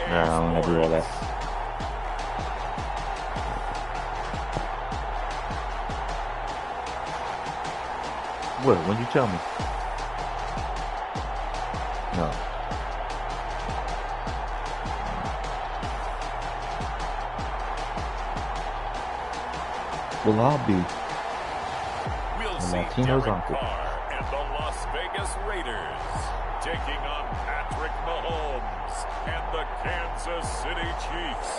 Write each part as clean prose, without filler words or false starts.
No, I don't have to do all that. What? When'd you tell me? No. Well, I'll be Latino's uncle. And the Las Vegas Raiders taking on Patrick Mahomes and the Kansas City Chiefs.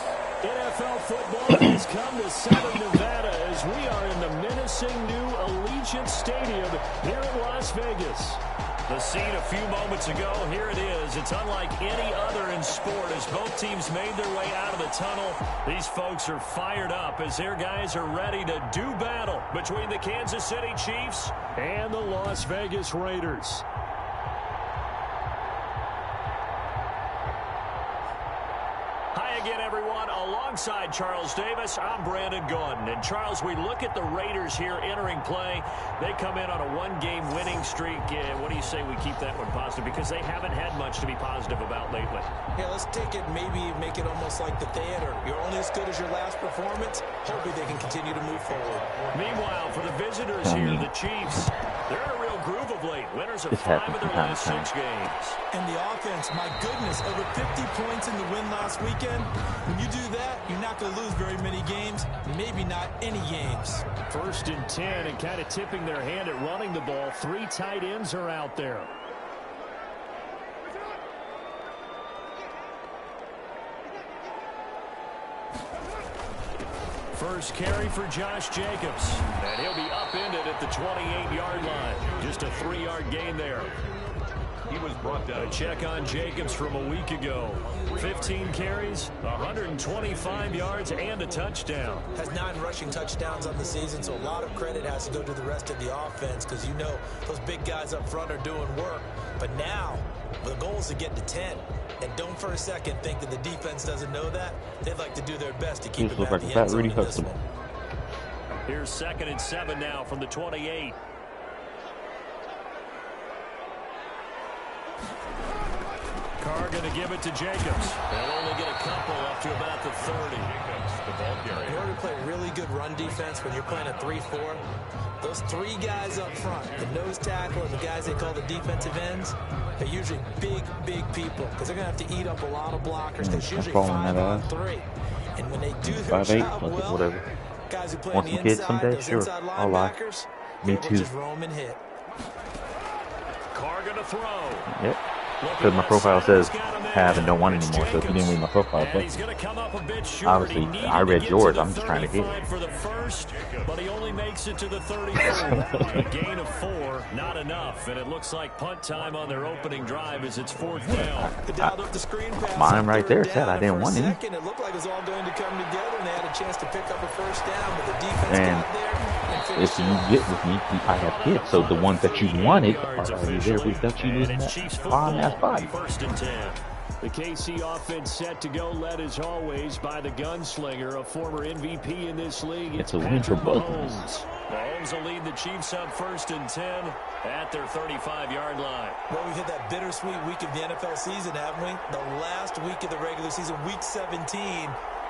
NFL football has come to Southern Nevada as we are in the menacing new Allegiant Stadium here in Las Vegas. The scene a few moments ago, here it is. It's unlike any other in sport as both teams made their way out of the tunnel. These folks are fired up as their guys are ready to do battle between the Kansas City Chiefs and the Las Vegas Raiders. Hi again, everyone. Alongside Charles Davis, I'm Brandon Gordon. And Charles, we look at the Raiders here entering play. They come in on a one-game winning streak. What do you say we keep that one positive? Because they haven't had much to be positive about lately. Yeah, let's take it, maybe make it almost like the theater. You're only as good as your last performance. Hopefully they can continue to move forward. Meanwhile, for the visitors here, the Chiefs, they're in a real groove of late. Winners of 5 of their last 6 games. And the offense, my goodness, over 50 points in the win last weekend. When you do that, you're not going to lose very many games, maybe not any games. 1st and 10, and kind of tipping their hand at running the ball. 3 tight ends are out there. First carry for Josh Jacobs, and he'll be upended at the 28-yard line. Just a 3-yard gain there. He was brought down. A check on Jacobs from a week ago. 15 carries, 125 yards, and a touchdown. Has 9 rushing touchdowns on the season, so a lot of credit has to go to the rest of the offense because you know those big guys up front are doing work. But now, the goal is to get to 10. And don't for a second think that the defense doesn't know that. They'd like to do their best to keep it at the end zone in this one. Here's 2nd and 7 now from the 28. Carr going to give it to Jacobs. They'll only get a couple up to about the 30. In order to play really good run defense when you're playing a 3-4, those 3 guys up front, the nose tackle and the guys they call the defensive ends, they're usually big people because they're going to have to eat up a lot of blockers. There's usually 5 on 3. And when they do their job well, whatever. Guys who play Want on the some kids inside, someday? those Sure. inside I'll lie. linebackers, Me able to too. just roam and hit. Carr going to throw. Yep. Because my profile says have and don't want anymore. So if you didn't read my profile, obviously I read yours. I'm just trying to hit it. For the first, but he only makes it to the 34. A gain of 4, not enough. And it looks like punt time on their opening drive as it's 4th down. Mine right there said I didn't want any. It looked like it was all going to come together, and they had a chance to pick up a first down, but the defense got there. If you get with me, I have kids. So the ones that you wanted are already there without you losing that fine-ass body. 1st and 10. The KC offense set to go, led as always by the gunslinger, a former MVP in this league. It's a win for both of us. Mahomes will lead the Chiefs up 1st and 10 at their 35-yard line. Well, we've hit that bittersweet week of the NFL season, haven't we? The last week of the regular season, week 17.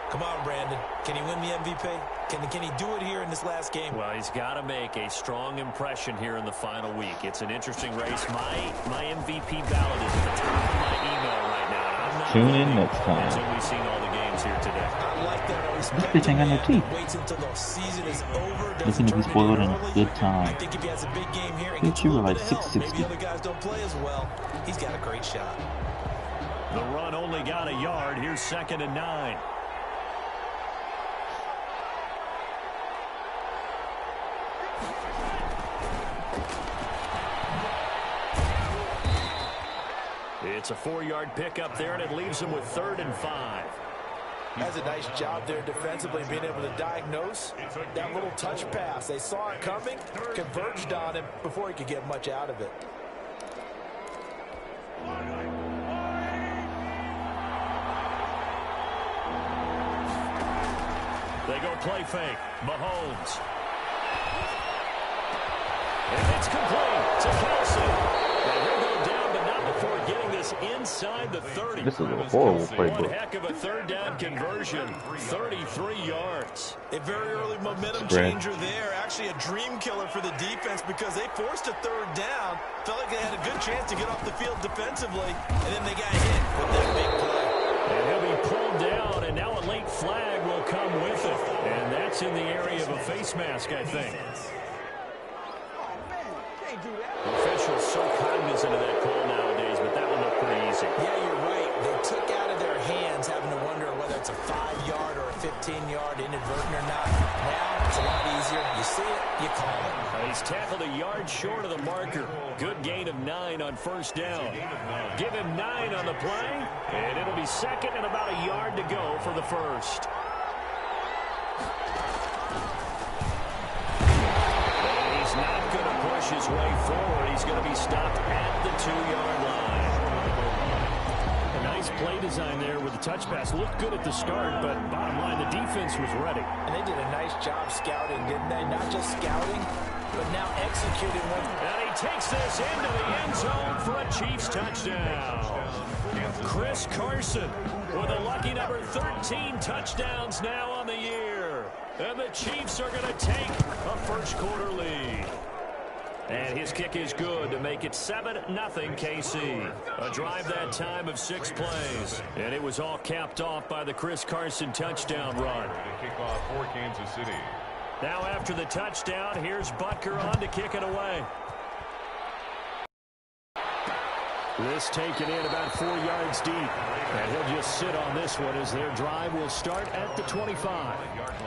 Come on, Brandon. Can he win the MVP? Can he do it here in this last game? Well, he's got to make a strong impression here in the final week. It's an interesting race. My MVP ballot is at the top of my email right now. And I'm not Tune in next time. until we've seen all the games here today. I like that. This bitch ain't got no teeth. Waits until the season is over. He's going to be spoiled in a good time. I think if he has a big game here, Bitch, you were like maybe 660. other guys don't play as well. He's got a great shot. The run only got a yard. Here's 2nd and 9. It's a 4-yard pickup there, and it leaves him with 3rd and 5. Has a nice job there defensively, being able to diagnose that little touch pass. They saw it coming, converged on him before he could get much out of it. They go play fake. Mahomes. And it's complete to Kelsey. And he'll go down, but not before getting this inside the 30. This is a horrible One playbook. heck of a third down conversion. 33 yards. A very early momentum changer there. Actually a dream killer for the defense because they forced a third down. Felt like they had a good chance to get off the field defensively, and then they got hit with that big play. And he'll be pulled down, and now a late flag will come with it. And that's in the area of a face mask, I think. Officials so cognizant of that call nowadays, but that one looked pretty easy. Yeah, you're right. They took out of their hands having to wonder whether it's a 5-yard or a 15-yard inadvertent or not. Now it's a lot easier. You see it, you call it. He's tackled a yard short of the marker. Good gain of 9 on first down. Give him 9 on the play, and it'll be second and about a yard to go for the first. And he's not going to push his way forward. He's going to be stopped at the 2-yard line. A nice play design there with the touch pass. Looked good at the start, but bottom line, the defense was ready. And they did a nice job scouting, didn't they? Not just scouting, but now executing one. And he takes this into the end zone for a Chiefs touchdown. Chris Carson with a lucky number 13 touchdowns now on the year. And the Chiefs are going to take a first-quarter lead. And his kick is good to make it 7-0 KC. A drive that time of 6 plays. And it was all capped off by the Chris Carson touchdown run. Kickoff for Kansas City. Now after the touchdown, here's Butker on to kick it away. This taken in about 4 yards deep. And he'll just sit on this one as their drive will start at the 25.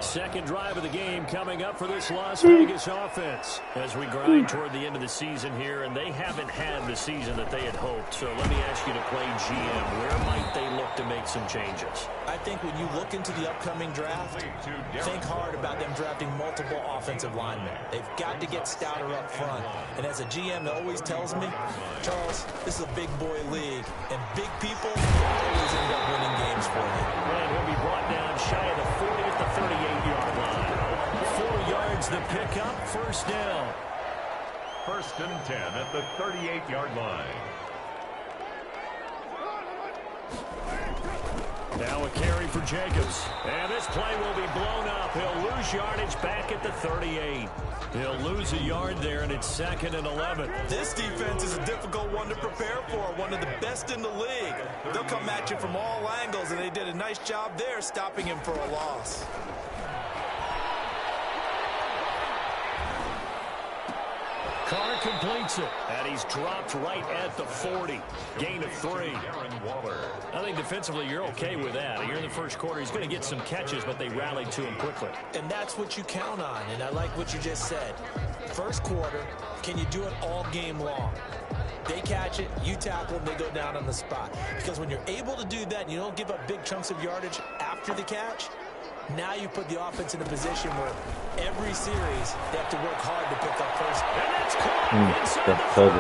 Second drive of the game coming up for this Las Vegas offense as we grind toward the end of the season here, and they haven't had the season that they had hoped. So let me ask you to play GM. Where might they look to make some changes? I think when you look into the upcoming draft, think hard about them drafting multiple offensive linemen. They've got to get stouter up front. And as a GM that always tells me, Charles, this is a big boy league, and big people always end up winning games for you. And he'll be brought down shy of the 40 at the 38-yard line. 4 yards the pickup, first down. 1st and 10 at the 38-yard line. Now a carry for Jacobs. And this play will be blown up. He'll lose yardage back at the 38. He'll lose a yard there, and it's 2nd and 11. This defense is a difficult one to prepare for, one of the best in the league. They'll come at you from all angles, and they did a nice job there stopping him for a loss. Carr completes it, and he's dropped right at the 40. Gain of 3. I think defensively you're okay with that. You're in the first quarter. He's going to get some catches, but they rallied to him quickly. And that's what you count on, and I like what you just said. First quarter, can you do it all game long? They catch it, you tackle them, they go down on the spot. Because when you're able to do that and you don't give up big chunks of yardage after the catch, now you put the offense in a position where every series they have to work hard to pick up first. And that's caught inside the 40.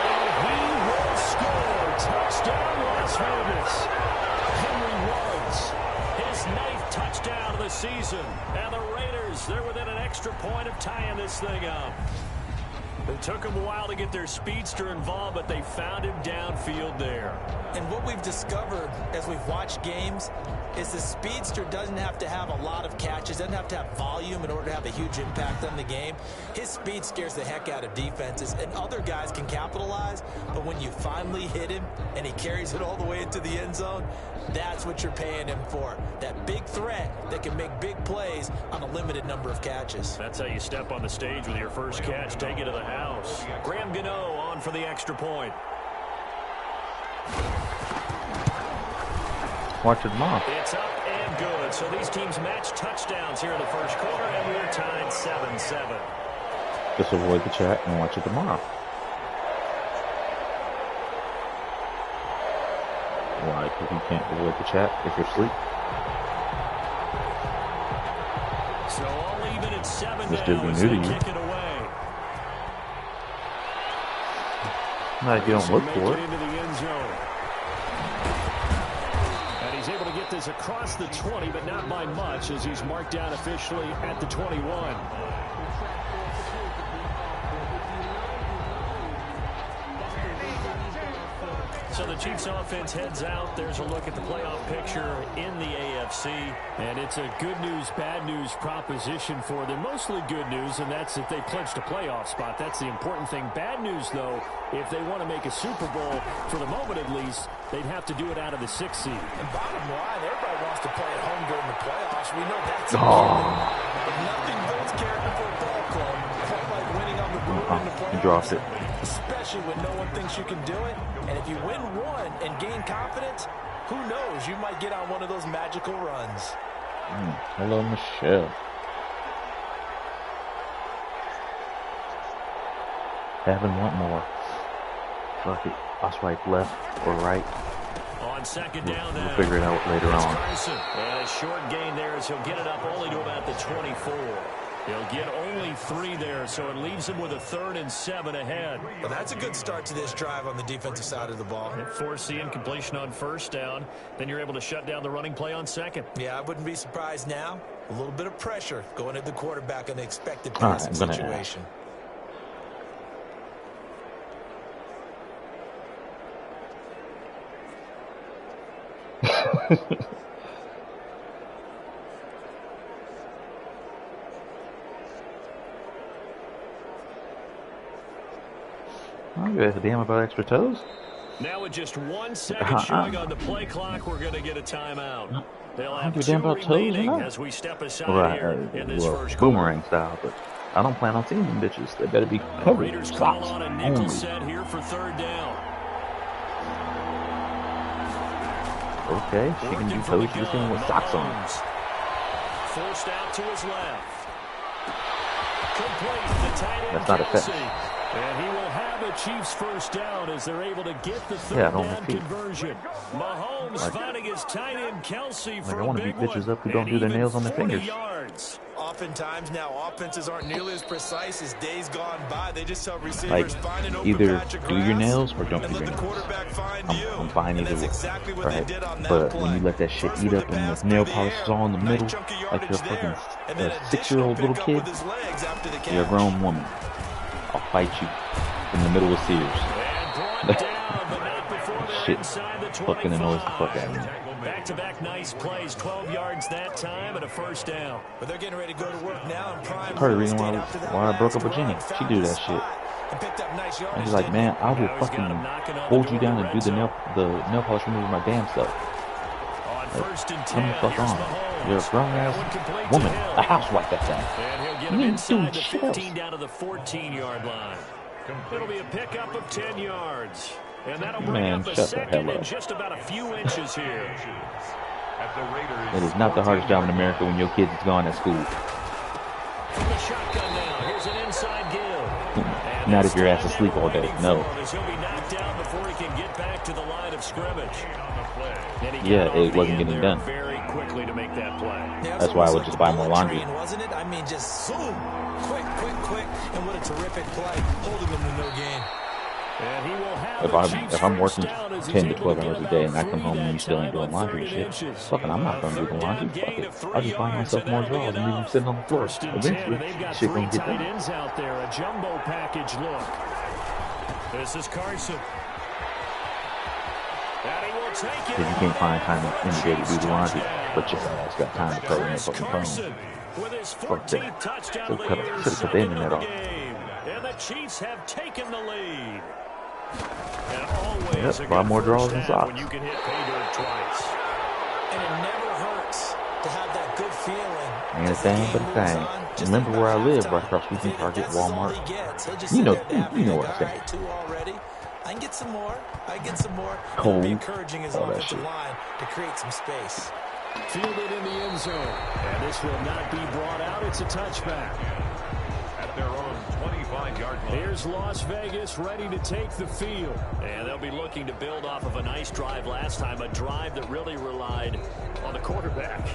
And he will score. Touchdown, Las Vegas. Henry Ruggs, his 9th touchdown of the season. And the Raiders, they're within an extra point of tying this thing up. It took them a while to get their speedster involved, but they found him downfield there. And what we've discovered as we've watched games is the speedster doesn't have to have a lot of catches, doesn't have to have volume in order to have a huge impact on the game. His speed scares the heck out of defenses, and other guys can capitalize, but when you finally hit him and he carries it all the way into the end zone, that's what you're paying him for. That big threat that can make big plays on a limited number of catches. That's how you step on the stage with your first catch. Take it to the house. Graham Gano on for the extra point. Watch it off. It's up and good. So these teams match touchdowns here in the first quarter, and we're tied 7-7. Just avoid the chat and watch it tomorrow. Why? Because you can't avoid the chat if you're asleep. So all even at 7 This now could be as new they to you. kick it away. Not if you don't look Make for it it. into the end zone. And he's able to get this across the 20, but not by much, as he's marked down officially at the 21. So the Chiefs offense heads out. There's a look at the playoff picture in the AFC. And it's a good news, bad news proposition for them. Mostly good news, and that's if they clinched a playoff spot. That's the important thing. Bad news, though, if they want to make a Super Bowl, for the moment at least, they'd have to do it out of the 6th seed. And bottom line, everybody wants to play at home during the playoffs. We know that's a given. But nothing builds character for a ball club quite like winning on the road in the playoffs. He drops it. Especially when no one thinks you can do it. And if you win one and gain confidence, who knows? You might get on one of those magical runs. Hello, Michelle. Having one more. Fuck it. I'll swipe left or right. On second down, We'll figure it out later on. And a short gain there as he'll get it up only to about the 24. He'll get only 3 there, so it leaves him with a 3rd and 7 ahead. Well, that's a good start to this drive on the defensive side of the ball. Force the incompletion on 1st down. Then you're able to shut down the running play on 2nd. Yeah, I wouldn't be surprised now. A little bit of pressure going at the quarterback in the expected passing situation. I don't give a damn about extra toes. Now with just 1 second showing on the play clock, we're going to get a timeout. They'll have 2 remaining as we step aside here in this first boomerang style, but I don't plan on seeing them bitches. They better be covered. Raiders call on a nickel set here for 3rd down. Okay, she can do toes. She's sitting with socks on. Forced out to his left. Complete the tight end. That's not a fetch. And he will have a Chiefs 1st down as they're able to get the 3rd down conversion. Mahomes finding his tight end Kelsey for a big one. I want to beat bitches up who don't do their nails on their fingers. Oftentimes now offenses aren't nearly as precise as days gone by. They just help receivers find an open either patch of do your grass nails or don't do and your let the nails. quarterback find you. I'm fine either way. Exactly what they did on that But play. when you let that shit eat up and the nail polish is all in the middle, like you're a fucking 6-year-old little kid, you're a grown woman. I'll fight you in the middle of Sears. Shit fucking annoys the fuck out of me. Back-to-back nice plays, 12 yards that time and a 1st down. But they're getting ready to go to work now in prime. Part of the reason why I broke up with Jenny. She do that shit. And she's like, man, I will fucking hold you down and do the nail polish remover my damn self. Like, come the fuck on. You're a grown-ass woman, a housewife at that. You ain't doing shit else. Down to the 14-yard line. It'll be a pickup of 10 yards. And that'll bring up a second and just about a few inches here. It is not the hardest job in America when your kid is gone at school. From the shotgun now, here's an inside give. Not if your ass is asleep all day. No. He'll be knocked down before he can get back to the line of scrimmage. Yeah, it wasn't getting done. Very quickly to make that play. That's why I would just buy more laundry. Wasn't it? I mean, just zoom, quick, and what a terrific play, holding them to no gain. And he will have if I'm working 10 to 12 hours a day and I come home and you still ain't doing laundry and shit, fucking I'm not gonna do the laundry. Fuck it. I'll just buy myself more drawers and leave them sitting on the floor. Eventually, shit gonna get done. Ends out there, a jumbo package look. This is Carson. Because you can't find time in the day to do the laundry, but your ass got time to play in the fucking phone. Fuck that. So should have cut the internet off. And the Chiefs have taken the lead. And always buy more drawers and socks. When you can hit pay dirt twice. And it never hurts to have that good feeling. Ain't a thing but a thing. Remember where I live, right across from Target, Walmart. You know what I'm saying. I can get some more. Cold. It'll be encouraging as All that offensive shit. line to create some space. Fielded in the end zone. And this will not be brought out. It's a touchback. At their own 25-yard line. Here's Las Vegas ready to take the field. And they'll be looking to build off of a nice drive last time, a drive that really relied on the quarterback.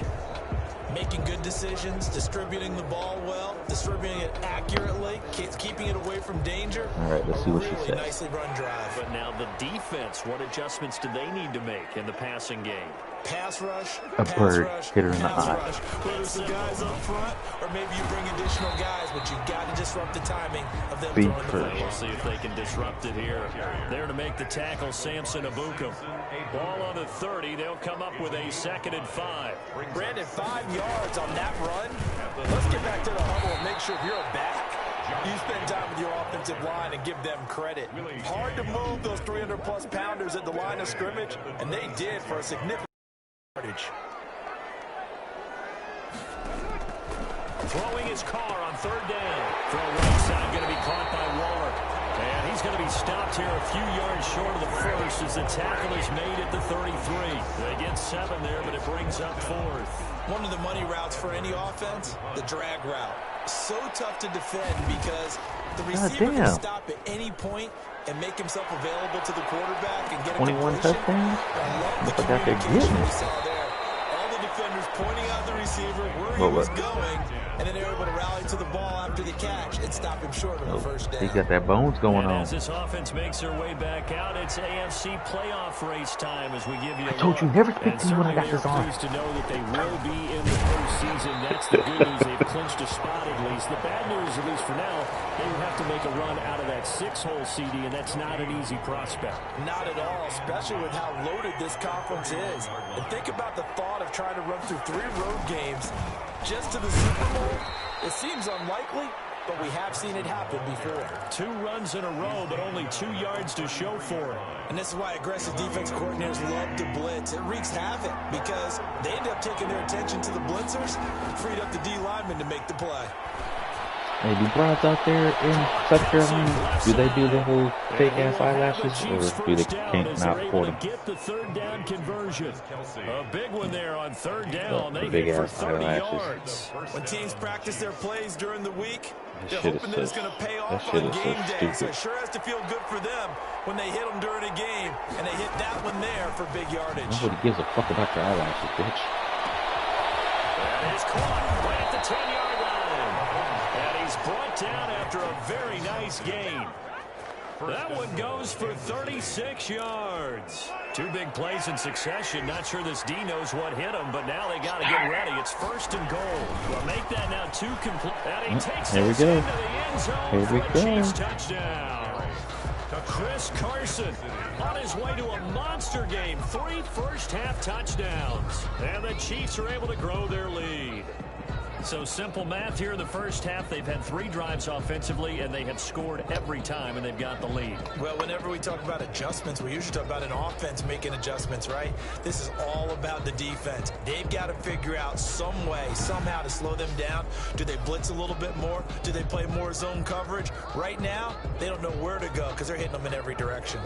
Making good decisions, distributing the ball well, distributing it accurately, keeping it away from danger. All right, let's see what she Really says. nicely run drive. But now the defense, what adjustments do they need to make in the passing game? pass rush, A bird hit her in the eye. Whether some guys up front, or maybe you bring additional guys, but you've got to disrupt the timing of them throwing the ball. We'll see if they can disrupt it here. There to make the tackle, Samson Abuka. Ball on the 30. They'll come up with a 2nd and 5. Brandon, 5 yards on that run. Let's get back to the huddle and make sure if you're a back, you spend time with your offensive line and give them credit. Hard to move those 300-plus pounders at the line of scrimmage, and they did for a significant yardage. Throwing his car on 3rd down. Throw right side, going to be caught by Waller. And he's going to be stopped here a few yards short of the first as the tackle is made at the 33. They get 7 there, but it brings up 4th. One of the money routes for any offense, the drag route. So tough to defend because the receiver can stop at any point and make himself available to the quarterback and get a 21 touchdowns? I love the communication we saw there. All the defenders pointing out the receiver where he was going, and then they were able to rally to the ball after the catch and stop him short of the first down. He got that bones going on. As this offense makes their way back out, it's AFC playoff race time as we give you a I told you never speak to me when I got this on. Pleased to know that they will be in the postseason. That's the good news. They've clinched a spot at least. The bad news, at least for now, they would have to make a run out of that 6-hole CD, and that's not an easy prospect. Not at all, especially with how loaded this conference is. And think about the thought of trying to run through 3 road games just to the Super Bowl. It seems unlikely, but we have seen it happen before. 2 runs in a row, but only 2 yards to show for it. And this is why aggressive defense coordinators love to blitz. It wreaks havoc because they end up taking their attention to the blitzers, freed up the D linemen to make the play. Hey, do Browns out there in South Carolina, do they do the whole fake-ass eyelashes, or do they can't not afford them? Get the 3rd down conversion. A big one there on 3rd down. The they hit for big-ass 30 eyelashes. yards. When teams practice their plays during the week, they're shit is hoping that it's going to pay off shit on is so game day. So stupid. it sure has to feel good for them when they hit them during a game, and they hit that one there for big yardage. Nobody gives a fuck about your eyelashes, bitch. That is caught right at the 10-yard line. And he's brought down after a very nice gain. That one goes for 36 yards. 2 big plays in succession. Not sure this D knows what hit him, but now they got to get ready. It's 1st and goal. Well, make that now 2 complete. And he takes Here we this go. into the end zone Here we for a go. Chiefs touchdown. Chris Carson on his way to a monster game. 3 first-half touchdowns. And the Chiefs are able to grow their lead. So simple math here in the first half. They've had 3 drives offensively, and they have scored every time, and they've got the lead. Well, whenever we talk about adjustments, we usually talk about an offense making adjustments, right? This is all about the defense. They've got to figure out some way, somehow to slow them down. Do they blitz a little bit more? Do they play more zone coverage? Right now, they don't know where to go because they're hitting them in every direction.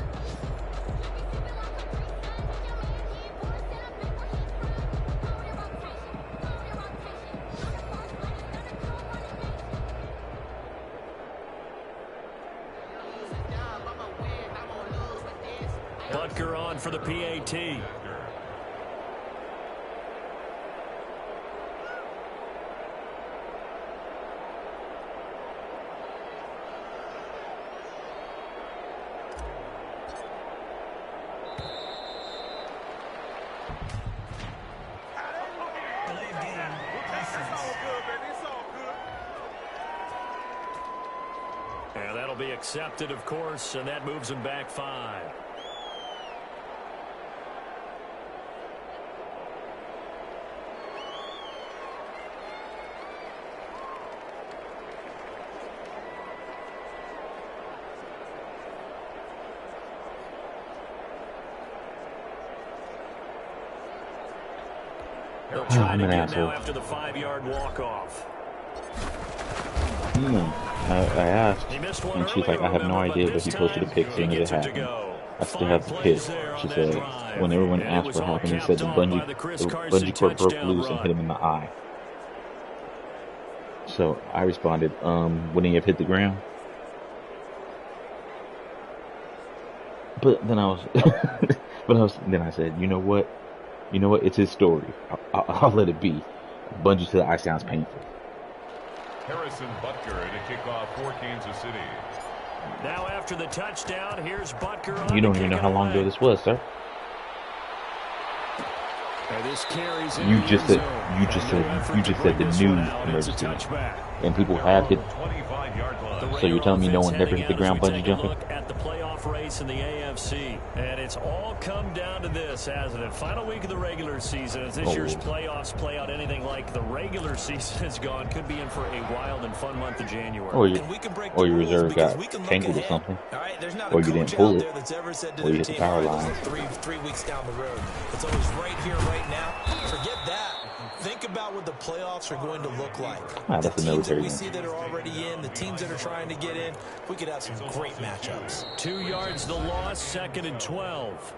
Butker on for the PAT. And that'll be accepted, of course, and that moves him back 5. They'll try it again now after the 5-yard walk-off. I asked, and she's like, I have no idea, but he posted a pic saying it happened. I still have the pic. She said, when everyone asked what happened, he said the bungee cord broke loose and hit him in the eye. So I responded, wouldn't he have hit the ground? But then I said, you know what? It's his story. I'll let it be. Bungee to the eye sounds painful. Harrison Butker to kick off for Kansas City. Now after the touchdown, here's Butker on. You don't even know how long ago this was, sir. You just said the new emergency, and people have hit. So you're telling me no one never hit the ground bungee jumping? At the playoff race in the AFC, and it's all come down to this, hasn't it? Final week of the regular season. As this year's playoffs play out anything like the regular season has gone, could be in for a wild and fun month of January. Or your reserve got tangled or something, or you didn't pull it, or you hit the power lines. 3 weeks down the road. It's always right here, right now. Forget that. Think about what the playoffs are going to look like. That's the a teams military that we see that are already in, the teams that are trying to get in, we could have some great matchups. 2 yards the loss, 2nd and 12.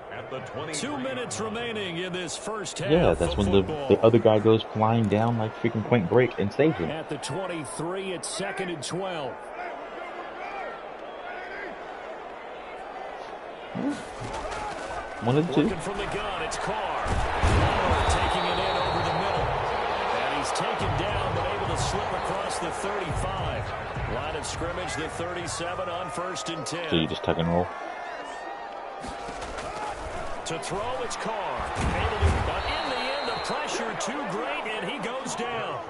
2 minutes remaining in this first half. Yeah, that's when the other guy goes flying down like freaking Point Break and saves him. At the 23, it's 2nd and 12. One of the two. Looking from the gun, it's Carr. Taking it in over the middle. And he's taken down, but able to slip across the 35. Line of scrimmage, the 37 on 1st and 10. So you just tuck and roll? To throw, it's Carr. But in the end, the pressure too great, and he goes down.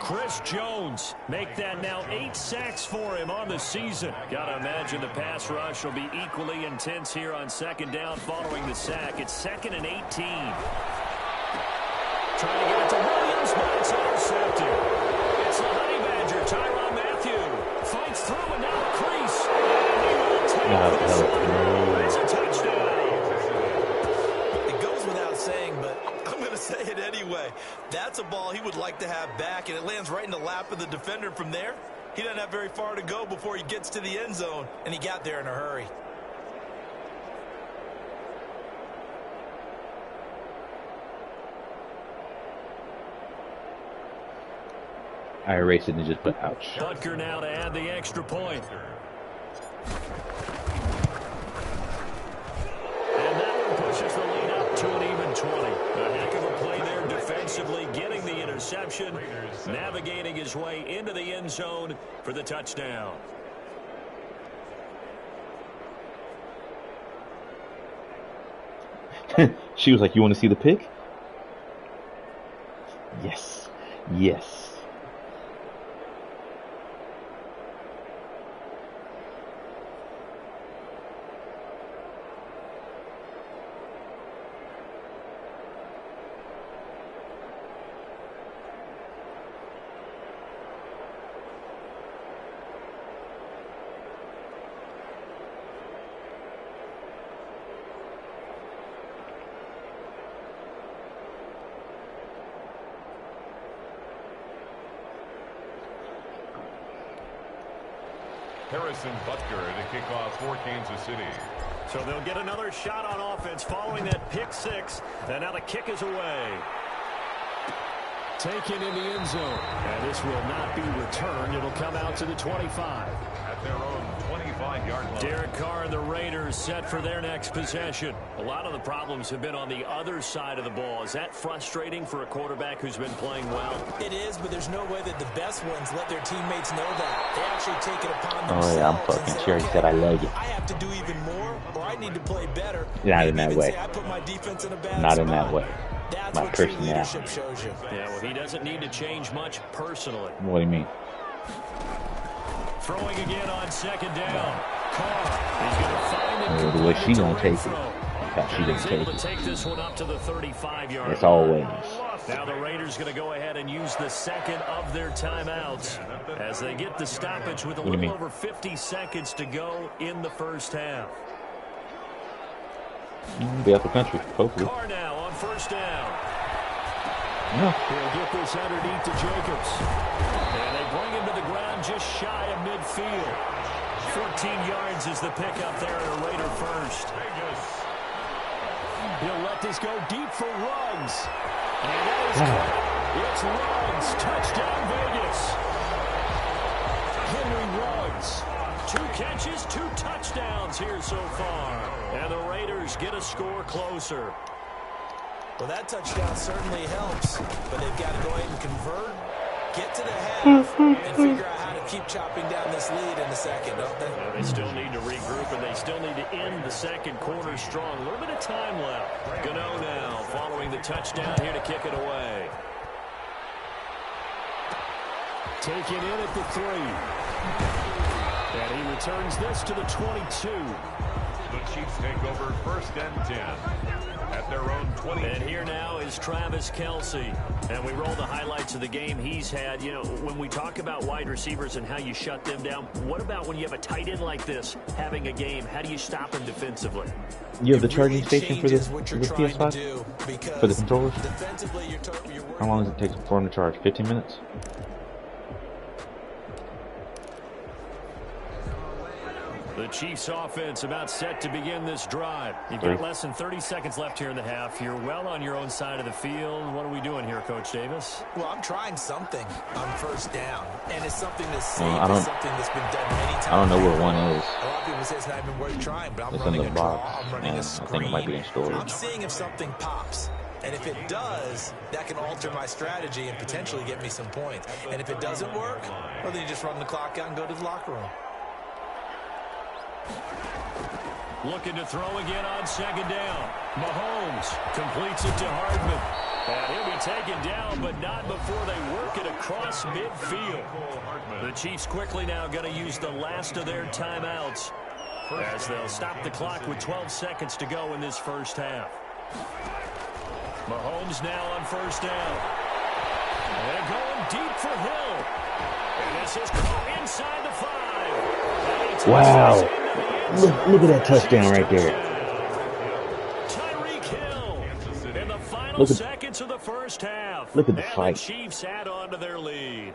Chris Jones make that now 8 sacks for him on the season. Gotta imagine the pass rush will be equally intense here on 2nd down following the sack. It's 2nd and 18. Trying to get it to Williams, but it's intercepted. It's the Honey Badger, Tyrann Mathieu. Fights through and now a crease. And he will take this. It's a touchdown. It goes without saying, but I'm going to say it anyway. That's a ball he would like to have back, and it lands right in the lap of the defender from there. He doesn't have very far to go before he gets to the end zone, and he got there in a hurry. I erased it and just put ouch. Butker now to add the extra point. And that one pushes the lead up to an even 20. A heck of a play there defensively, getting the interception, navigating his way into the end zone for the touchdown. She was like, "You want to see the pick?" Yes. Yes. Harrison Butker to kick off for Kansas City. So they'll get another shot on offense following that pick 6. And now the kick is away. Taken in the end zone. And this will not be returned. It'll come out to the 25. At their own 25-yard line. Derek Carr and the Raiders set for their next possession. A lot of the problems have been on the other side of the ball. Is that frustrating for a quarterback who's been playing well? It is, but there's no way that the best ones let their teammates know that. They actually take it upon themselves. Oh, yeah, I'm fucking sure he said I love you. I have to do even more, or I need to play better. Not in that way. I put my defense in a bad Not spot. in that way. That's my what true personality. leadership shows you. Yeah, well, he doesn't need to change much personally. What do you mean? Throwing again on 2nd down. Carr, he's going to find it. The way she gonna take it. Throw. How she He's didn't able take to it. take this one up to the 35-yard It's line. always. Now the Raiders going to go ahead and use the second of their timeouts as they get the stoppage with a What do you little mean? over 50 seconds to go in the first half. Be out the country, hopefully. Carr now on 1st down. No. He'll get this underneath to Jacobs. And they bring him to the ground just shy of midfield. 14 yards is the pickup there at a Raider first. He'll let this go deep for Ruggs. And that is caught. It's Ruggs. Touchdown Vegas. Henry Ruggs. 2 catches, 2 touchdowns here so far. And the Raiders get a score closer. Well, that touchdown certainly helps, but they've got to go ahead and convert, get to the half, and figure out how to keep chopping down this lead in the second, don't they? Yeah, they still need to regroup, and they still need to end the second quarter strong. A little bit of time left. Gano now following the touchdown here to kick it away. Taken in at the 3. And he returns this to the 22. The Chiefs take over 1st and 10 at their own 20. And here now is Travis Kelce. And we roll the highlights of the game he's had. You know, when we talk about wide receivers and how you shut them down, what about when you have a tight end like this having a game? How do you stop him defensively? You have the charging station for the PS5? For the controllers? How long does it take for them to charge? 15 minutes? The Chiefs offense about set to begin this drive. You've got less than 30 seconds left here in the half. You're well on your own side of the field. What are we doing here, Coach Davis? Well, I'm trying something on 1st down. And it's something that's safe. It's something that's been done many times. I don't know where one is. A lot of people say it's not even worth trying, but I'm running a draw, I'm running a screen. I think it might be in storage. I'm seeing if something pops. And if it does, that can alter my strategy and potentially get me some points. And if it doesn't work, well, then you just run the clock out and go to the locker room. Looking to throw again on 2nd down. Mahomes completes it to Hardman. And he'll be taken down, but not before they work it across midfield. The Chiefs quickly now going to use the last of their timeouts as they'll stop the clock with 12 seconds to go in this first half. Mahomes now on 1st down. And going deep for Hill. And this is caught inside the 5. Wow. Look at that touchdown right there. Tyreek Hill in the final seconds of the first half. Look at the fight. The Chiefs add on to their lead.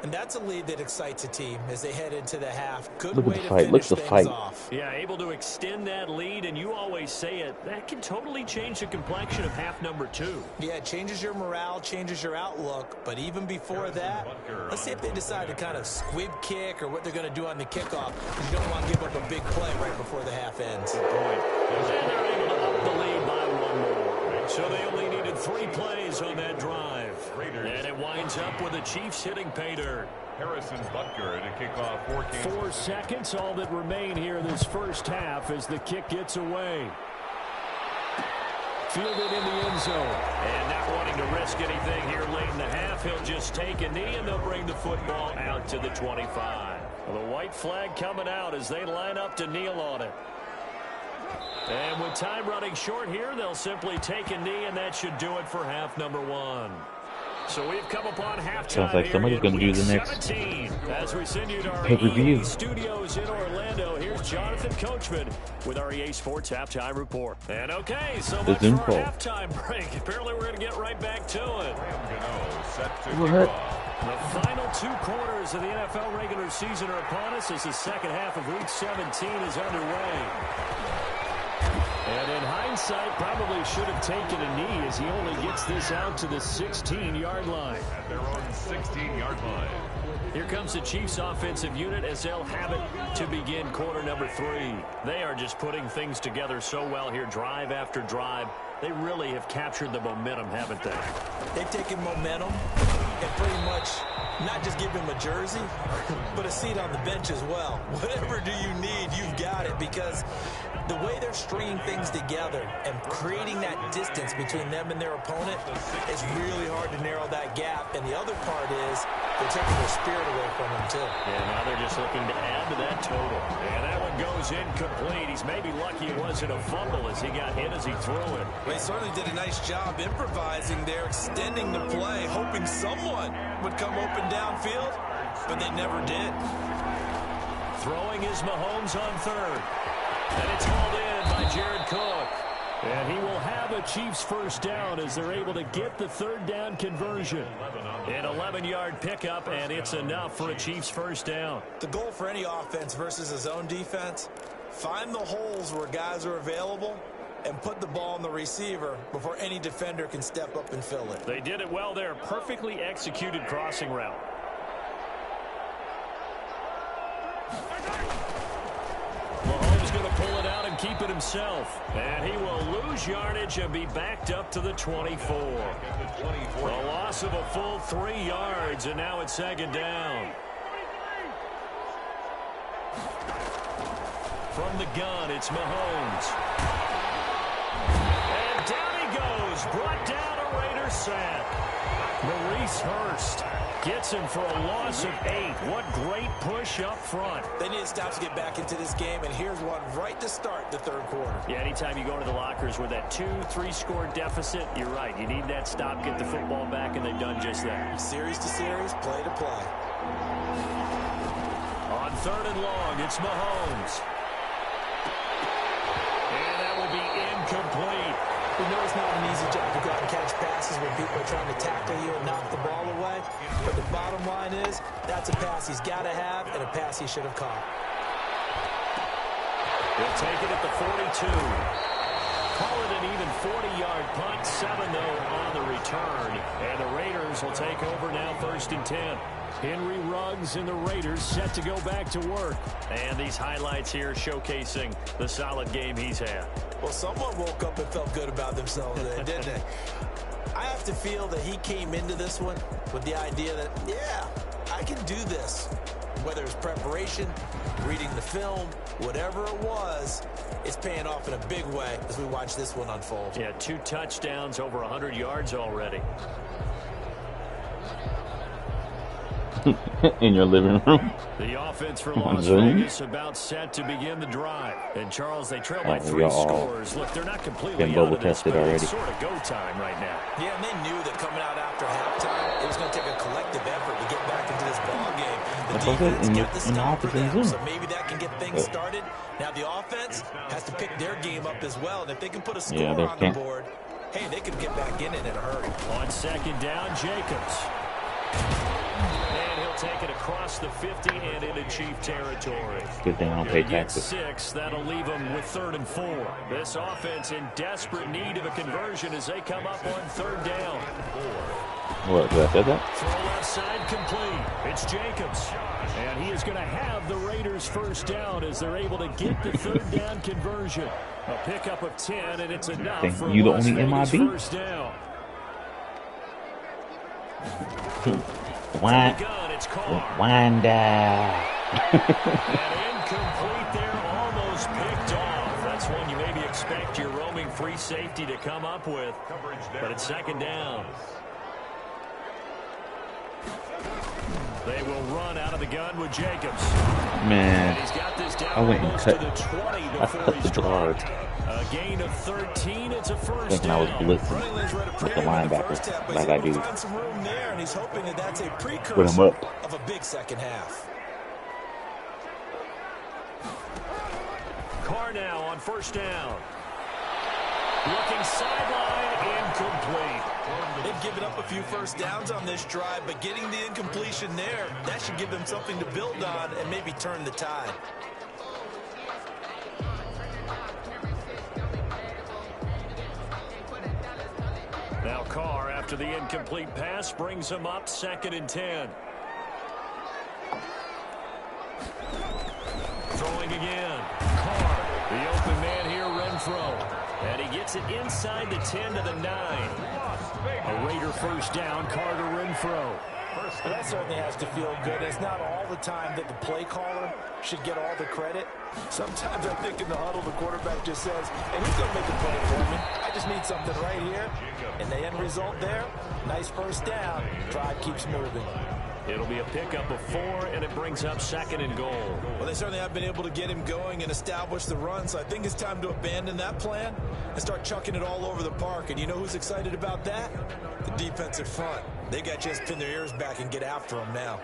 And that's a lead that excites a team as they head into the half. Good Look way at the to fight. Look finish at the things fight. off. Yeah, able to extend that lead, and you always say it, that can totally change the complexion of half number 2. Yeah, it changes your morale, changes your outlook. But even before that, let's see if they decide to kind of squib kick or what they're going to do on the kickoff. You don't want to give up a big play right before the half ends. Good point. And they're able to up the lead by 1 more. So they only needed 3 plays on that drive. And it winds up with the Chiefs hitting pay dirt. Harrison Butker to kick off 4 seconds, all that remain here in this first half as the kick gets away. Fielded in the end zone. And not wanting to risk anything here late in the half, he'll just take a knee and they'll bring the football out to the 25. Well, the white flag coming out as they line up to kneel on it. And with time running short here, they'll simply take a knee, and that should do it for half number 1. So we've come upon halftime. Sounds like somebody's going to do the next as we send you to our pay-per-view studios in Orlando. Here's Jonathan Coachman with our EA Sports Halftime Report. And okay, so much for our halftime break. Apparently we're going to get right back to it. What? The final 2 quarters of the NFL regular season are upon us as the second half of Week 17 is underway. And in hindsight, probably should have taken a knee as he only gets this out to the 16-yard line. At their own 16-yard line. Here comes the Chiefs offensive unit as they'll have it to begin quarter number 3. They are just putting things together so well here, drive after drive. They really have captured the momentum, haven't they? They've taken momentum and pretty much not just give him a jersey, but a seat on the bench as well. Whatever do you need, you've got it, because the way they're stringing things together and creating that distance between them and their opponent is really hard to narrow that gap. And the other part is they're taking their spirit away from them, too. Yeah, now they're just looking to add to that total. And that one goes incomplete. He's maybe lucky it wasn't a fumble as he got hit as he threw it. They certainly did a nice job improvising there, extending the play, hoping someone would come open downfield, but they never did. Throwing is Mahomes on 3rd. And it's hauled in by Jared Cook. And he will have a Chiefs first down as they're able to get the 3rd down conversion. An 11-yard pickup, and it's enough for a Chiefs first down. The goal for any offense versus a zone defense, find the holes where guys are available and put the ball on the receiver before any defender can step up and fill it. They did it well there. Perfectly executed crossing route. Mahomes going to pull it out and keep it himself. And he will lose yardage and be backed up to the 24. A loss of a full 3 yards, and now it's 2nd down. From the gun, it's Mahomes. And down he goes. Brought down a Raider sack. Maurice Hurst gets him for a loss of 8. What great push up front. They need to stop to get back into this game, and here's one right to start the third quarter. Yeah, anytime you go to the lockers with that 2-3 score deficit, you're right. You need that stop, get the football back, and they've done just that. Series to series, play to play. On third and long, it's Mahomes. And that will be incomplete. We know it's not an easy job to go out and catch passes when people are trying to tackle you and knock the ball away. But the bottom line is, that's a pass he's got to have and a pass he should have caught. He'll take it at the 42. Call it an even 40-yard punt. 7, though, on the return. And the Raiders will take over now, 1st and 10. Henry Ruggs and the Raiders set to go back to work. And these highlights here showcasing the solid game he's had. Well, someone woke up and felt good about themselves there, didn't they? I have to feel that he came into this one with the idea that, yeah, I can do this. Whether it's preparation, reading the film, whatever it was, it's paying off in a big way as we watch this one unfold. Yeah, 2 touchdowns, over 100 yards already. In your living room. The offense for Las Vegas about set to begin the drive. And Charles, they trail by 3 scores. Look, they're not completely out of this, but it's sort of go time right now. Yeah, and they knew that coming out after halftime, it was going to take a collective effort to get back into this ball game. The defense got the stop for them, so maybe that can get things started. Now the offense has to pick their game up as well, and if they can put a score on the board, hey, they can get back in it in a hurry. On 2nd down, Jacobs. Take it across the 50 and into Chief territory. Good thing I don't pay taxes. 6, that'll leave them with 3rd and 4. This offense in desperate need of a conversion as they come up on 3rd down. What, did I say that? Throw left side complete. It's Jacobs. And he is going to have the Raiders 1st down as they're able to get the 3rd down conversion. A pickup of 10, and it's enough for you the Las only Vegas MIB? 1st down. Wind down. And incomplete there, almost picked off. That's one you maybe expect your roaming free safety to come up with. But it's 2nd down. They will run out of the gun with Jacobs. Man, He's got this down I went and cut. to the 20 I before cut he's the guard. A gain of 13. It's a 1st Thinking down. I was blitzing with the linebacker, like I do. Some room there, and he's hoping that that's a Put him precursor up. of a big second half. Carr now on 1st down. Looking sideline, incomplete. They've given up a few 1st downs on this drive, but getting the incompletion there, that should give them something to build on and maybe turn the tide. Now Carr, after the incomplete pass, brings him up 2nd and 10. Throwing again. Carr, the open man here, Renfro. And he gets it inside the 10 to the 9. A Raider 1st down, Carr to Renfro. Well, that certainly has to feel good. It's not all the time that the play caller should get all the credit. Sometimes I think in the huddle, the quarterback just says, hey, who's going to make a play for me? I just need something right here. And the end result there, nice 1st down. Drive keeps moving. It'll be a pickup of 4, and it brings up 2nd and goal. Well, they certainly have been able to get him going and establish the run, so I think it's time to abandon that plan and start chucking it all over the park. And you know who's excited about that? The defensive front. They got to just pin their ears back and get after him now.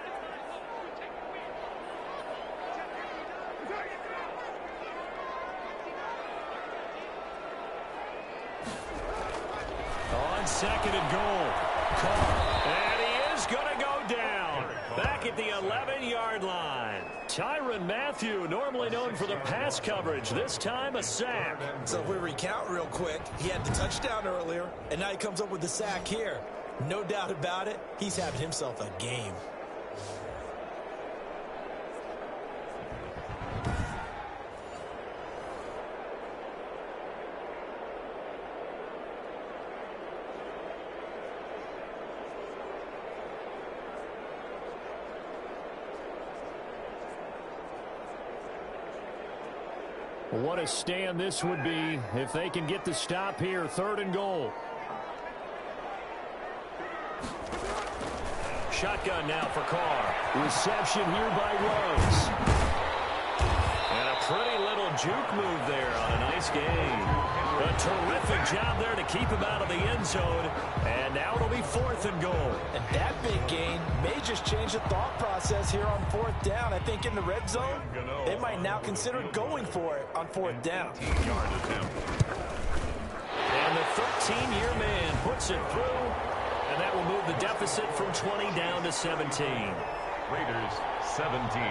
On 2nd and goal. Carr. And he is going to go down. Back at the 11-yard line. Tyrann Mathieu, normally known for the pass coverage, this time a sack. So if we recount real quick, he had the touchdown earlier, and now he comes up with the sack here. No doubt about it, he's having himself a game. What a stand this would be if they can get the stop here. 3rd and goal. Shotgun now for Carr. Reception here by Rose. And a pretty little juke move there on a nice game. A terrific job there to keep him out of the end zone. And now it'll be 4th and goal. And that big gain may just change the thought process here on 4th down. I think in the red zone, they might now consider going for it on 4th down. And the 13-year man puts it through. And that will move the deficit from 20 down to 17. Raiders 17.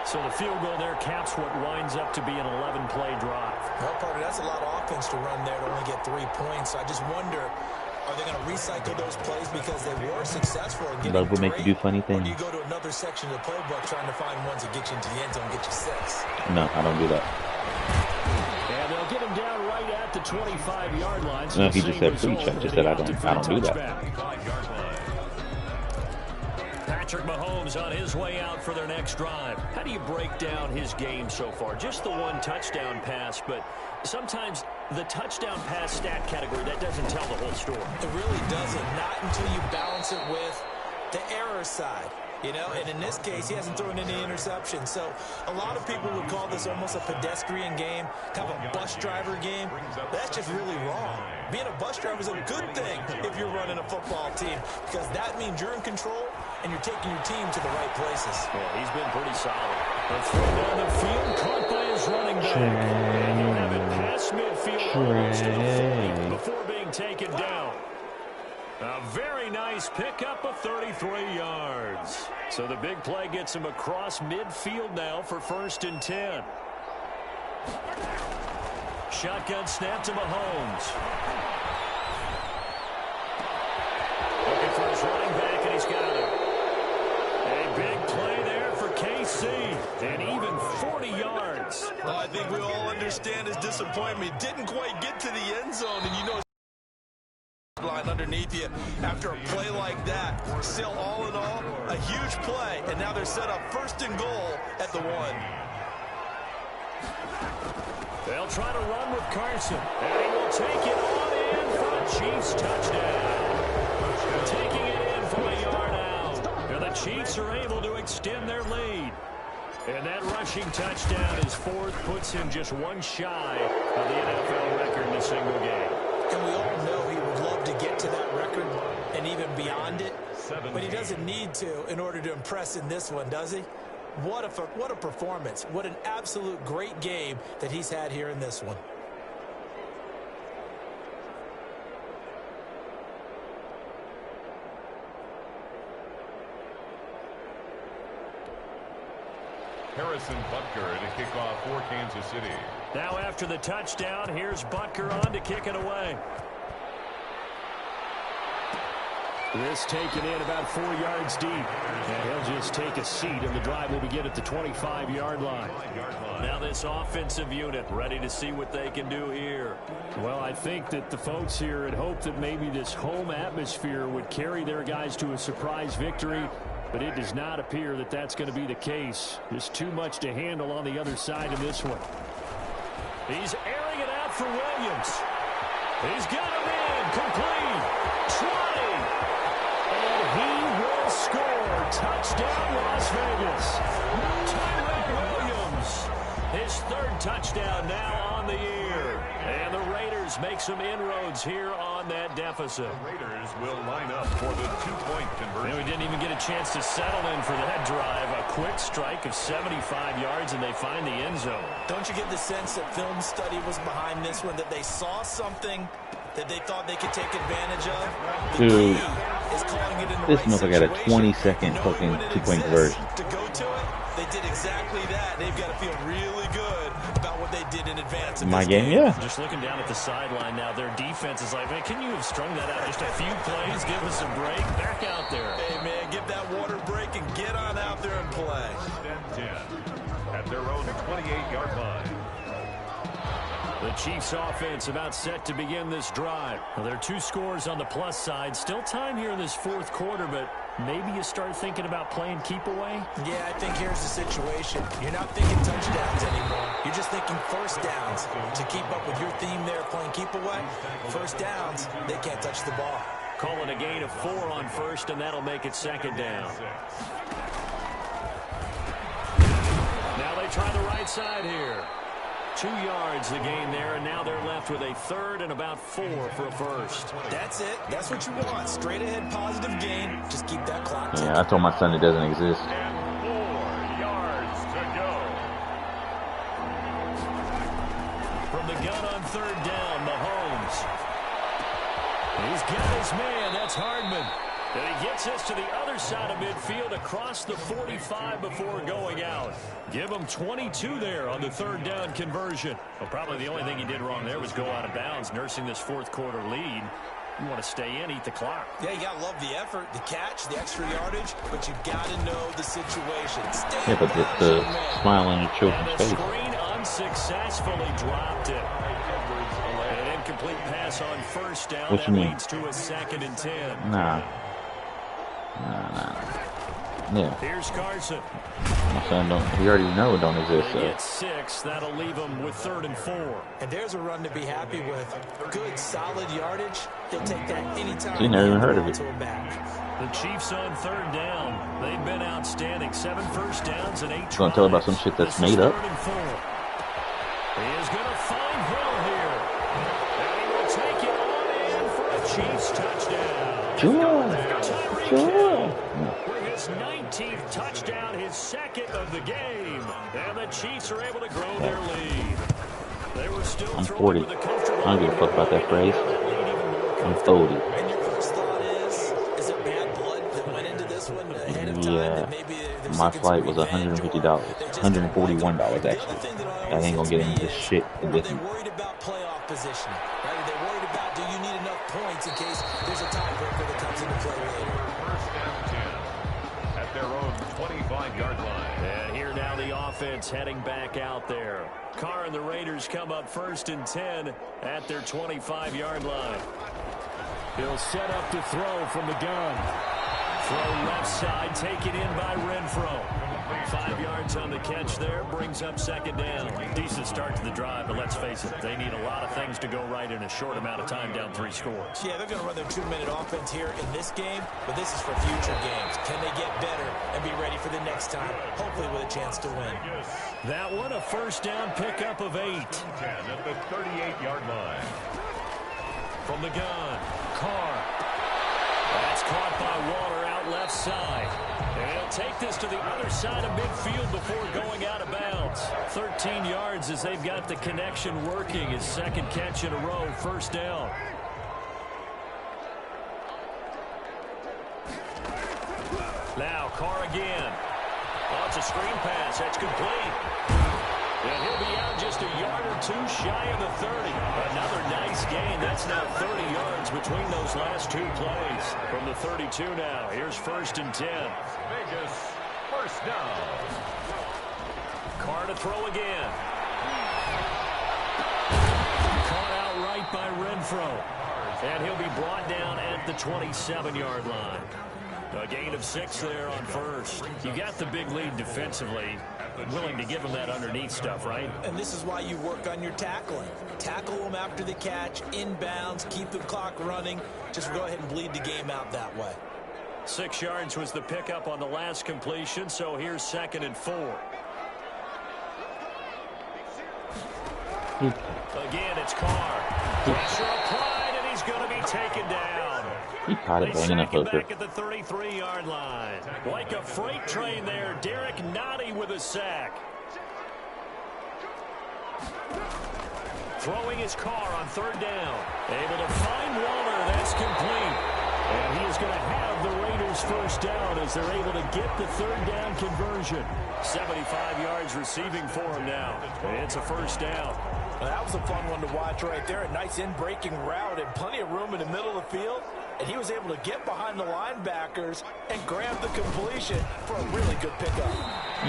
So the field goal there caps what winds up to be an 11-play drive. Well, partner, that's a lot of offense to run there to only get 3 points. I just wonder, are they going to recycle those plays because they were successful in getting Love will make you do funny things. Or do you go to another section of the playbook trying to find ones that get you into the end zone, get you 6? No, I don't do that. And they'll get him down right at the 25-yard line. No, he just said preach. I just said I don't do that. Patrick Mahomes on his way out for their next drive. How do you break down his game so far? Just the 1 touchdown pass, but sometimes the touchdown pass stat category, that doesn't tell the whole story. It really doesn't, not until you balance it with the error side. You know, and in this case, he hasn't thrown any interceptions. So a lot of people would call this almost a pedestrian game, kind of a bus driver game. That's just really wrong. Being a bus driver is a good thing if you're running a football team, because that means you're in control and you're taking your team to the right places. Yeah, he's been pretty solid. The throw down the field, caught by his running back. And he'll have it past midfield almost to the 40 before being taken down. A very nice pickup of 33 yards. So the big play gets him across midfield now for 1st and 10. Shotgun snap to Mahomes. Looking for his running back, and he's got it. A big play there for KC, and even 40 yards. Well, I think we all understand his disappointment. Didn't quite get to the end zone, and you know, line underneath you after a play like that. Still, all in all, a huge play, and now they're set up 1st and goal at the 1. They'll try to run with Carson, and he will take it on in for a Chiefs touchdown. Taking it in from a yard out, and the Chiefs are able to extend their lead. And that rushing touchdown is 4th, puts him just 1 shy of the NFL record in a single game. And we all know he would love to get to that record and even beyond it, but he doesn't need to in order to impress in this one, does he? What a performance. What an absolute great game that he's had here in this one. Harrison Butker to kick off for Kansas City. Now after the touchdown, here's Butker on to kick it away. This taken in about 4 yards deep. And he'll just take a seat, and the drive will begin at the 25-yard line. Now this offensive unit ready to see what they can do here. Well, I think that the folks here had hoped that maybe this home atmosphere would carry their guys to a surprise victory, but it does not appear that that's going to be the case. There's too much to handle on the other side of this one. He's airing it out for Williams. He's got him in, complete, 20. And he will score. Touchdown, Las Vegas. Tyrell Williams, his 3rd touchdown now on the year. And the Raiders make some inroads here on that deficit. The Raiders will line up for the 2-point conversion. And we didn't even get a chance to settle in for that drive. A quick strike of 75 yards, and they find the end zone. Don't you get the sense that film study was behind this one, that they saw something that they thought they could take advantage of? Dude, this motherfucker got a 20-second fucking 2-point conversion. To go to it, they did exactly that. They've got to feel really good about what they did in advance of my game, yeah. Just looking down at the sideline now, their defense is like, man, can you have strung that out just a few plays? Give us a break. Back out there. Hey, man, give that water break and get on out there and play. 10 at their own 28-yard line. The Chiefs offense about set to begin this drive. Well, there are 2 scores on the plus side. Still time here in this 4th quarter, but maybe you start thinking about playing keep away? Yeah, I think here's the situation. You're not thinking touchdowns anymore. You're just thinking first downs. To keep up with your theme there, playing keep away, first downs, they can't touch the ball. Calling a gain of 4 on first, and that'll make it second down. Now they try the right side here. 2 yards the gain there, and now they're left with a third and about 4 for a first. That's it. That's what you want. Straight ahead, positive gain. Just keep that clock ticking. Yeah, I told my son it doesn't exist. And 4 yards to go. From the gun on third down, Mahomes. He's got his man. That's Hardman. And he gets us to the other side of midfield across the 45 before going out. Give him 22 there on the third down conversion. Well, probably the only thing he did wrong there was go out of bounds, nursing this fourth quarter lead. You want to stay in, eat the clock. Yeah, you got to love the effort, the catch, the extra yardage, but you got to know the situation. Stay Yeah, but the smile on your And children's the face. screen unsuccessfully dropped it. An incomplete pass on first down. What that you mean? leads to a 2nd and 10. Nah. Yeah, Here's Carson. my son don't. He already know it don't exist. They So. get 6. That'll leave them with 3rd and 4. And there's a run to be happy with. Good, solid yardage. He'll take that anytime. He never even heard of it. To him back. The Chiefs on third down. They've been outstanding. 7 first downs and 8 You gonna tell about some shit that's made up? 3rd and 4. He is going to find Hill here. And he will take it on in for a Chiefs touchdown. Sure. With his 19th touchdown, his 2nd of the game. And the Chiefs are able to grow their lead. They were still I'm throwing 40. with a comfortable I don't give a fuck about that phrase. I'm 40. And your first thought is it bad blood that went into this one ahead of time? Yeah. That maybe they're My seeking flight some was revenge, $150. or they just haven't $141 actually. I ain't gonna get into this shit. Are they worried about playoff positioning? Right? Are they worried about, do you need enough points in case there's a tiebreaker that comes into play later? First and 10 at their own 25-yard line. And here now the offense heading back out there. Carr and the Raiders come up 1st and 10 at their 25-yard line. He'll set up to throw from the gun. Throw left side, taken in by Renfro. 5 yards on the catch there, brings up 2nd down. Decent start to the drive, but let's face it, they need a lot of things to go right in a short amount of time, down 3 scores. Yeah, they're going to run their 2-minute offense here in this game, but this is for future games. Can they get better and be ready for the next time, hopefully with a chance to win? That one, a first down pickup of 8. 10 at the 38-yard line. From the gun, Carr. That's caught by Waller out left side. And he'll take this to the other side of midfield before going out of bounds. 13 yards as they've got the connection working. His 2nd catch in a row, first down. Now Carr again. Oh, it's a screen pass. That's complete. And he'll be out just a yard or 2 shy of the 30. Another nice gain. That's now 30 yards between those last 2 plays. From the 32 now, here's 1st and 10. Vegas, first down. Carr to throw again. Caught outright by Renfro. And he'll be brought down at the 27-yard line. A gain of 6 there on first. You got the big lead defensively. Willing to give him that underneath stuff, right? And this is why you work on your tackling. Tackle them after the catch, inbounds, keep the clock running. Just go ahead and bleed the game out that way. 6 yards was the pickup on the last completion, so here's 2nd and 4. Again, it's Carr. Pressure applied, and he's going to be taken down. He caught it They banging a sack him hooker. back at the 33-yard line. Like a freight train there, Derek Nottie with a sack. Throwing his Carr on 3rd down. Able to find Waller. That's complete. And he is going to have the Raiders first down as they're able to get the 3rd down conversion. 75 yards receiving for him now. And it's a first down. Well, that was a fun one to watch right there. A nice in-breaking route and plenty of room in the middle of the field. And he was able to get behind the linebackers and grab the completion for a really good pickup.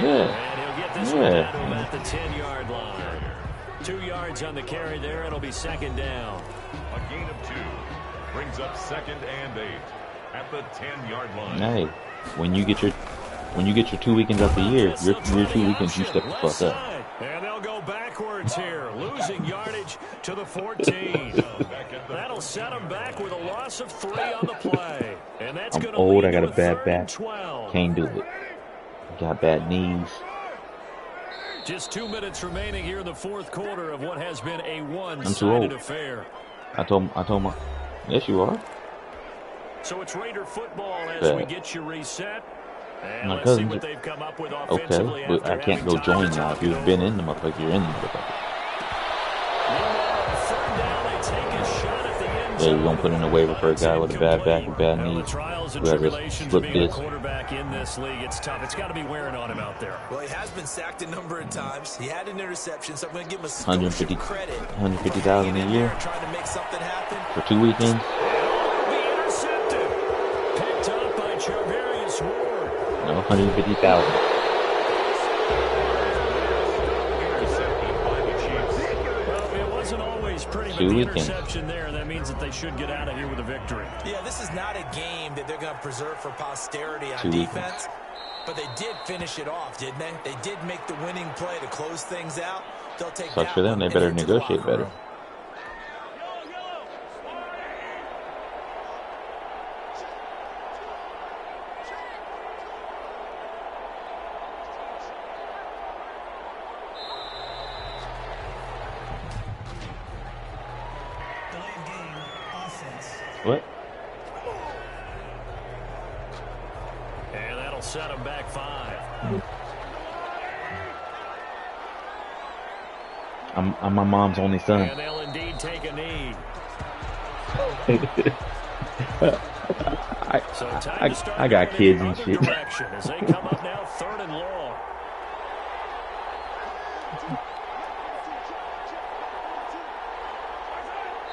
Yeah. And he'll get this one down to about the 10-yard line. 2 yards on the carry there. It'll be 2nd down. A gain of 2 brings up 2nd and 8 at the 10-yard line. Hey, when you get your 2 weekends out the year, your 2 weekends, you step the fuck up. And they'll go backwards here, losing yardage to the 14. That'll set them back with a loss of 3 on the play. And that's I'm old. I got a bad back. Can't do it. Got bad knees. Just 2 minutes remaining here in the fourth quarter of what has been a I'm too old. one-sided affair. I told my. Yes, you are. So it's Raider football as we get you reset. And My let's see cousin. what they've come up with Okay, offensively but I after can't go having join time now. If you've been in the motherfucker, you're in the motherfucker. Yeah, you're gonna put in a waiver for a guy with a bad back and bad knees who has a slip disc. Quarterback in this league, it's tough. It's got to be wearing on him out there. Well, he has been sacked a number of times. He had an interception, so I'm going to give him a 150 credit. 150,000 a year Trying to make something happen. for 2 weekends. Be intercepted. Picked up by Charvarius Ward. No, 150,000. Well, it wasn't always pretty, but 2 the weekends. interception there, that means that they should get out of here with a victory. Yeah, this is not a game that they're going to preserve for posterity on 2 weekends. defense. But they did finish it off, didn't they? They did make the winning play to close things out. They'll take Sucks that for them. one They and better head to the negotiate locker room. better. What? And that'll set them back 5. I'm my mom's only son. And they'll indeed take a knee. So time to start I got moving kids in and the shit. other direction as they come up now 3rd and long.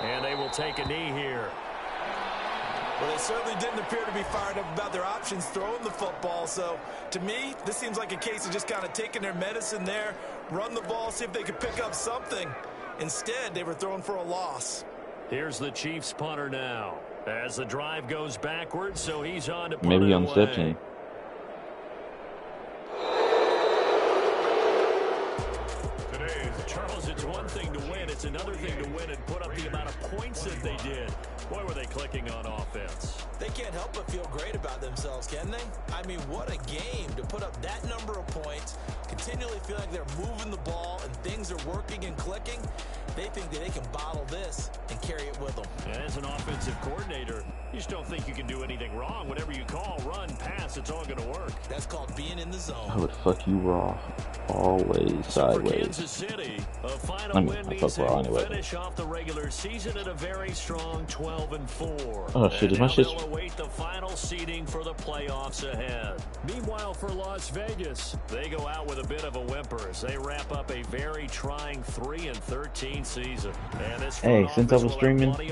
And they will take a knee here. Well, they certainly didn't appear to be fired up about their options throwing the football. So, to me, this seems like a case of just kind of taking their medicine there, run the ball, see if they could pick up something. Instead, they were throwing for a loss. Here's the Chiefs punter now as the drive goes backwards, so he's on to punt Maybe it on away. 17. Charles, it's one thing to win. It's another thing to win and put up the amount of points that they did. Boy, were they clicking on offense. They can't help but feel great about themselves, can they? I mean, what a game to put up that number of points, continually feel like they're moving the ball and things are working and clicking. They think that they can bottle this and carry it with them. And as an offensive coordinator, you just don't think you can do anything wrong. Whatever you call, run, pass, it's all going to work. That's called being in the zone. I would fuck you raw. Always So for sideways. Kansas City, a final I mean, win I means fuck they raw will anyway. finish off the regular season at a very strong 12-4. Oh, shit, And is my now shit- they'll await the final seeding for the playoffs ahead. Meanwhile, for Las Vegas, they go out with a bit of a whimper as they wrap up a very trying 3-13 season. And this Hey, front since I office was will have streaming, plenty